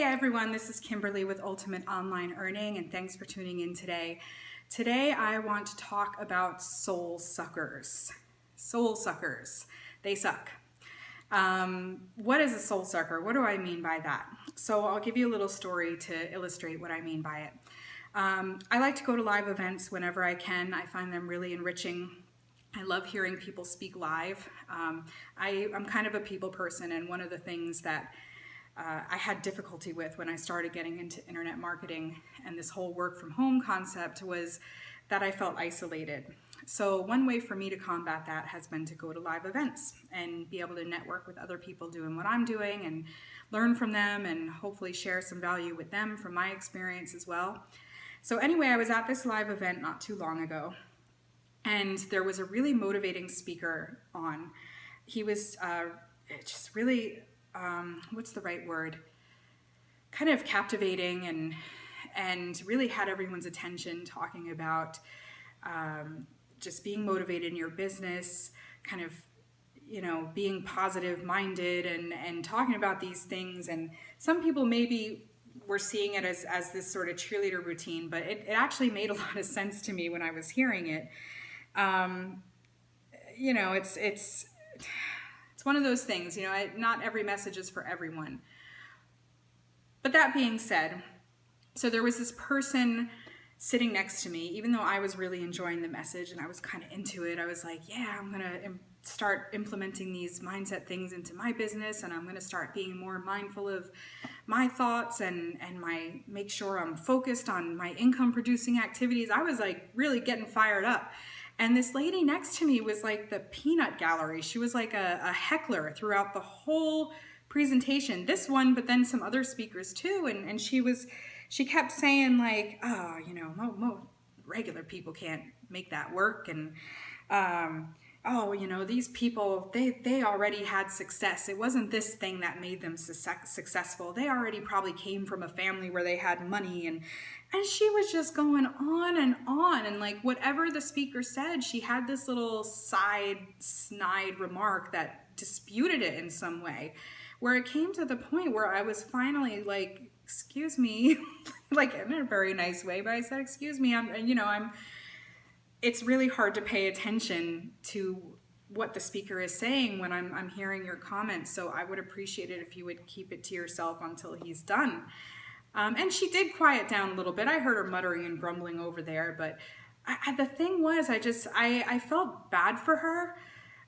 everyone, this is Kimberly with Ultimate Online Earning, and thanks for tuning in today. Today I want to talk about soul suckers. Soul suckers, they suck. What is a soul sucker? What do I mean by that? So I'll give you a little story to illustrate what I mean by it. I like to go to live events whenever I can. I find them really enriching. I love hearing people speak live. I'm kind of a people person, and one of the things that I had difficulty with when I started getting into internet marketing and this whole work from home concept was that I felt isolated. So one way for me to combat that has been to go to live events and be able to network with other people doing what I'm doing and learn from them and hopefully share some value with them from my experience as well. So anyway, I was at this live event not too long ago, and there was a really motivating speaker on. He was just really what's the right word? Kind of captivating and really had everyone's attention, talking about just being motivated in your business, kind of, being positive minded and talking about these things. And some people maybe were seeing it as this sort of cheerleader routine, but it actually made a lot of sense to me when I was hearing it. It's one of those things, not every message is for everyone. But that being said, so there was this person sitting next to me, even though I was really enjoying the message and I was kind of into it. I was like, yeah, I'm going to start implementing these mindset things into my business, and I'm going to start being more mindful of my thoughts and make sure I'm focused on my income producing activities. I was like really getting fired up. And this lady next to me was like the peanut gallery. She was like a heckler throughout the whole presentation. This one, but then some other speakers too. And she kept saying like, oh, regular people can't make that work. And, these people, they already had success. It wasn't this thing that made them successful. They already probably came from a family where they had money, and she was just going on, and like whatever the speaker said, she had this little snide remark that disputed it in some way, where it came to the point where I was finally like, excuse me, like in a very nice way, but I said, excuse me, it's really hard to pay attention to what the speaker is saying when I'm hearing your comments. So I would appreciate it if you would keep it to yourself until he's done. And she did quiet down a little bit. I heard her muttering and grumbling over there, but the thing was, I felt bad for her.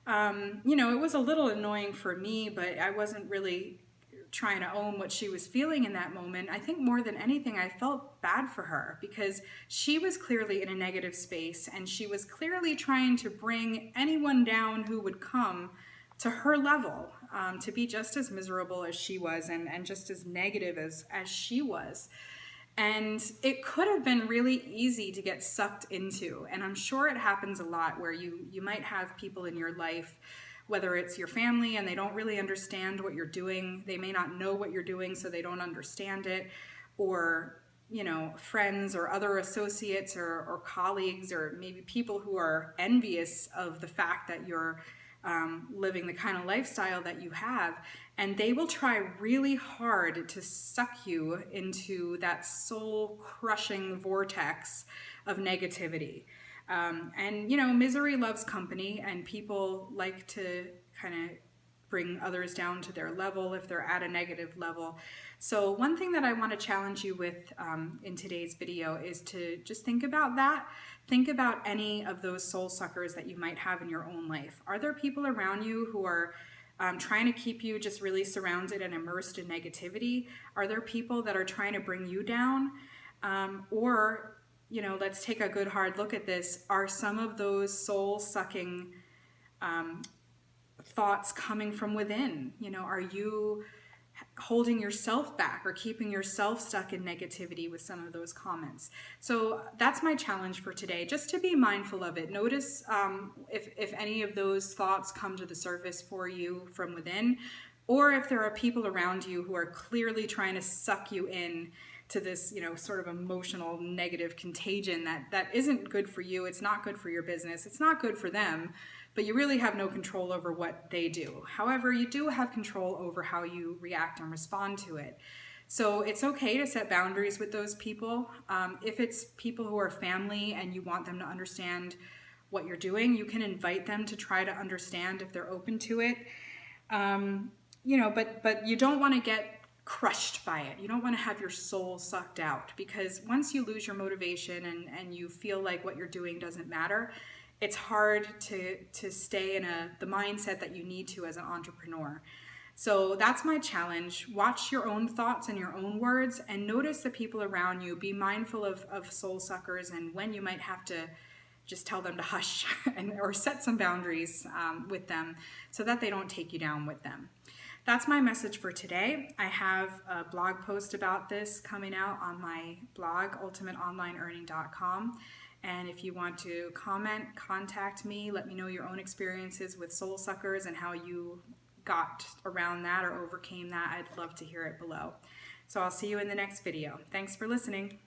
It was a little annoying for me, but I wasn't really trying to own what she was feeling in that moment. I think more than anything, I felt bad for her because she was clearly in a negative space, and she was clearly trying to bring anyone down who would come to her level, to be just as miserable as she was and just as negative as she was. And it could have been really easy to get sucked into. And I'm sure it happens a lot where you might have people in your life, whether it's your family and they don't really understand what you're doing. They may not know what you're doing, so they don't understand it. Or, friends or other associates or colleagues, or maybe people who are envious of the fact that you're living the kind of lifestyle that you have, and they will try really hard to suck you into that soul-crushing vortex of negativity. Misery loves company, and people like to kind of bring others down to their level if they're at a negative level. So one thing that I want to challenge you with in today's video is to just think about that. Think about any of those soul suckers that you might have in your own life. Are there people around you who are trying to keep you just really surrounded and immersed in negativity? Are there people that are trying to bring you down? Let's take a good hard look at this. Are some of those soul-sucking thoughts coming from within? Are you holding yourself back or keeping yourself stuck in negativity with some of those comments? So that's my challenge for today, just to be mindful of it. Notice if any of those thoughts come to the surface for you from within, or if there are people around you who are clearly trying to suck you in to this, sort of emotional negative contagion that isn't good for you. It's not good for your business. It's not good for them, but you really have no control over what they do. However, you do have control over how you react and respond to it. So it's okay to set boundaries with those people. If it's people who are family and you want them to understand what you're doing, you can invite them to try to understand if they're open to it. But you don't want to get crushed by it. You don't want to have your soul sucked out, because once you lose your motivation and you feel like what you're doing doesn't matter, it's hard to stay in the mindset that you need to as an entrepreneur. So that's my challenge. Watch your own thoughts and your own words, and notice the people around you. Be mindful of soul suckers and when you might have to just tell them to hush or set some boundaries with them so that they don't take you down with them. That's my message for today. I have a blog post about this coming out on my blog, ultimateonlineearning.com. And if you want to comment, contact me, let me know your own experiences with soul suckers and how you got around that or overcame that. I'd love to hear it below. So I'll see you in the next video. Thanks for listening.